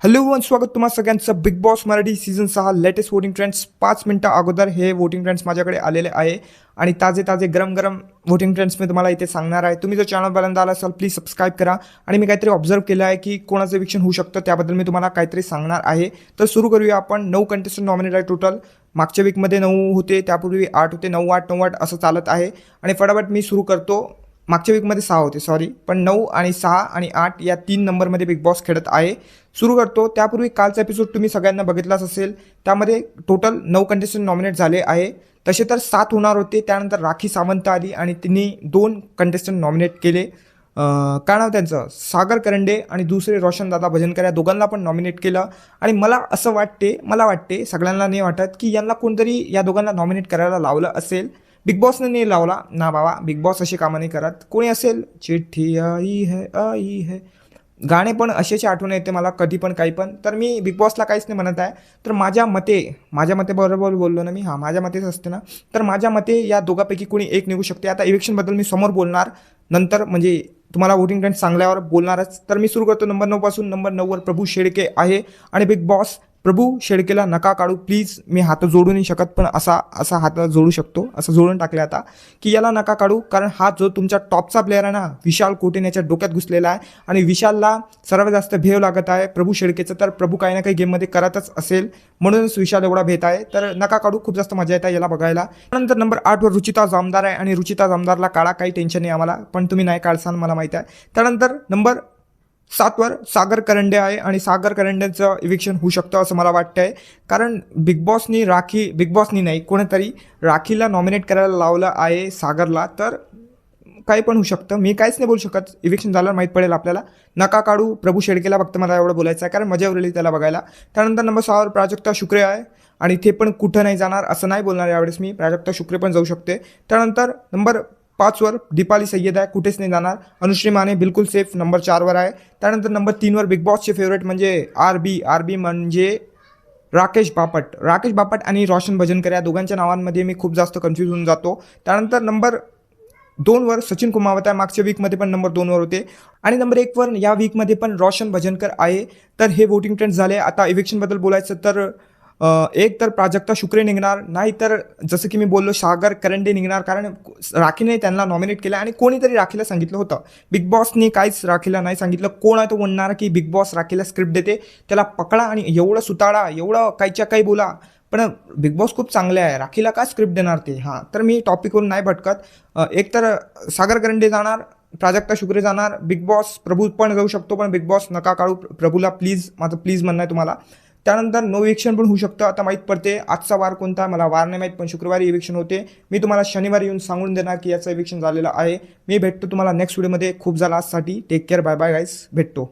Hello one स्वागत तुम्हा सगळ्यांचं big boss Marathi season 6 latest voting trends 5 मिनिटं अगोदर हे वोटिंग ट्रेंड्स माझ्याकडे आलेले आहे आणि ताजे गरम गरम वोटिंग ट्रेंड्स मी तुम्हाला इथे सांगणार आहे. तुम्ही जर चॅनल पहिल्यांदा आला असाल प्लीज सबस्क्राईब करा. आणि मी काहीतरी ऑब्झर्व केलं आहे की कोणाचं इविक्शन होऊ शकतं त्याबद्दल मी तुम्हाला काहीतरी सांगणार आहे. तर सुरू करूया आपण. 9 कंटेस्टंट नॉमिनेट आहे टोटल. मागच्या वीकमध्ये 9 होते, त्यापूर्वी 8 होते. 9-8 असं चालत आहे आणि फटाफट मी सुरू करतो. मागच्या वीकमध्ये 6 होते सॉरी, पण 9 आणि 6 आणि 8 या 3 नंबरमध्ये बिग बॉस खेळत आहे. सुरू करतो. त्यापूर्वी कालचा एपिसोड तुम्ही सगळ्यांना बघितलाच असेल. त्यामध्ये टोटल 9 कंटेस्टंट नॉमिनेट झाले आहे. तसे तर 7 होणार होते. त्यानंतर राखी सावंत आली आणि तिने 2 कंटेस्टंट नॉमिनेट केले. काय नाव त्यांचं, सागर करंडे आणि दुसरे रोशनदादा भजनकर, या दोघांना पण नॉमिनेट केलं. आणि मला वाटते सगळ्यांना नाही वाटत की यांना कोणतरी या दोघांना नॉमिनेट करायला लावलं असेल. बिग बॉसने नाही लावला ना बाबा, बिग बॉस अशी कामं नाही करत. कोणी असेल, चिठ्ठी आई है गाणे पण अशाची आठवण येते मला कधी पण काही पण. तर मी बिग बॉसला काहीच नाही म्हणत आहे. तर माझ्या मते बरोबर बोललो ना मी, हां माझ्या मतेच असते ना. तर माझ्या मते या दोघांपैकी कोणी एक निघू शकते. आता इलेक्शनबद्दल मी समोर बोलणार नंतर, म्हणजे तुम्हाला वोटिंग ट्रेंड चांगल्यावर बोलणारच. तर मी सुरू करतो नंबर 9 पासून. नंबर 9वर प्रभू शेळके आहे आणि बिग बॉस प्रभू शेळकेला नका काढू प्लीज. मी हात जोडू नाही शकत पण असा हात जोडू शकतो, असं जोडून टाकले आता की याला नका काढू. कारण हा जो तुमचा टॉपचा प्लेअर आहे ना, विशाल कोटेन, याच्या डोक्यात घुसलेला आहे आणि विशालला सर्वात जास्त भेव लागत आहे प्रभू शेळकेचं. तर प्रभू काही ना काही गेममध्ये करतच असेल, म्हणूनच विशाल एवढा भेट आहे. तर नका काढू, खूप जास्त मजा येते याला बघायला. त्यानंतर नंबर 8वर रुचिता जामदार आहे आणि रुचिता जामदारला काढा, काही टेन्शन नाही आम्हाला, पण तुम्ही नाही काढसान मला माहीत आहे. त्यानंतर नंबर 7वर सागर करंडे आहे आणि सागर करंडेचं इविक्शन होऊ शकतं असं मला वाटतं आहे. कारण बिग बॉसनी नाही, कोणीतरी राखीला नॉमिनेट करायला लावलं आहे सागरला. तर काही पण होऊ शकतं, मी काहीच नाही बोलू शकत. इविक्शन झाल्यावर माहीत पडेल आपल्याला. नका काढू प्रभू शेळकेला, फक्त मला एवढं बोलायचं आहे कारण मजा उरली त्याला बघायला. त्यानंतर नंबर 6वर प्राजक्ता शुक्रे आहे आणि ते पण कुठं नाही जाणार असं नाही बोलणार यावेळेस मी, प्राजक्ता शुक्रे पण जाऊ शकते. त्यानंतर नंबर 5वर दीपाली सय्यद आहे, कुठेच नाही जाणार. अनुश्री माने बिलकुल सेफ नंबर 4वर आहे. त्यानंतर नंबर 3वर बिग बॉसचे फेवरेट म्हणजे आरबी म्हणजे राकेश बापट आणि रोशन भजनकर, या दोघांच्या नावांमध्ये मी खूप जास्त कन्फ्यूज होऊन जातो. त्यानंतर नंबर 2वर सचिन कुमावत आहे, मागच्या वीकमध्ये पण नंबर 2वर होते. आणि नंबर 1वर या वीकमध्ये पण रोशन भजनकर आहे. तर हे वोटिंग ट्रेंड झाले. आता इविक्शनबद्दल बोलायचं तर एक तर प्राजक्ता शुक्रे निघणार, नाही तर जसं की मी बोललो सागर करंडे निघणार. कारण राखीने त्यांना नॉमिनेट केलं आणि कोणीतरी राखीला सांगितलं होतं, बिग बॉसने काहीच राखीला नाही सांगितलं. कोण आहे तो म्हणणार की बिग बॉस राखीला स्क्रिप्ट देते, त्याला पकडा आणि एवढं सुताडा, एवढं काहीच्या काही बोला. पण बिग बॉस खूप चांगले आहे, राखीला का स्क्रिप्ट देणार ते. हां, तर मी टॉपिकवरून नाही भटकत. एक तर सागर करंडे जाणार, प्राजक्ता शुक्रे जाणार, बिग बॉस प्रभू पण जाऊ शकतो. पण बिग बॉस नका काढू प्रभूला प्लीज, माझं प्लीज म्हणणं आहे तुम्हाला. त्यानंतर नो इविक्शन पण होऊ शकतं. आता माहीत पडते आजचा वार कोणता, मला वार नाही माहीत, पण शुक्रवारी इविक्शन होते. मी तुम्हाला शनिवारी येऊन सांगून देणार की याचं इविक्शन झालेलं आहे. मी भेटतो तुम्हाला नेक्स्ट व्हिडिओमध्ये. खूप झाला आजसाठी. Take care, bye bye guys, भेटतो.